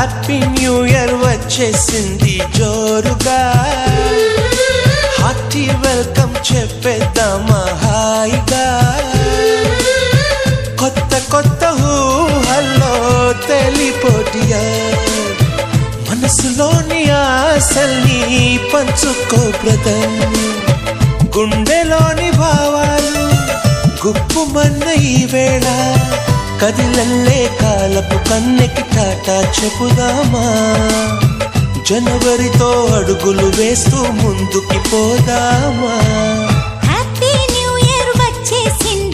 happy new year వచ్చేసింది జోరుగా hearty welcome చెప్పేద్దామా హాయిగా కొత్త కొత్త ఊహల్లో తెలిపోటియా మనసులోని ఆశల్ని పంచుకో బ్రదర్ గుండెలోని భావాలు గుప్పుమన్న ఈ వేళ కదిలల్లే కాలపు కన్నెకి టాటా చెప్పుదామా జనవరితో అడుగులు వేస్తూ ముందుకి పోదామా హ్యాపీ న్యూ ఇయర్ వచ్చేసింది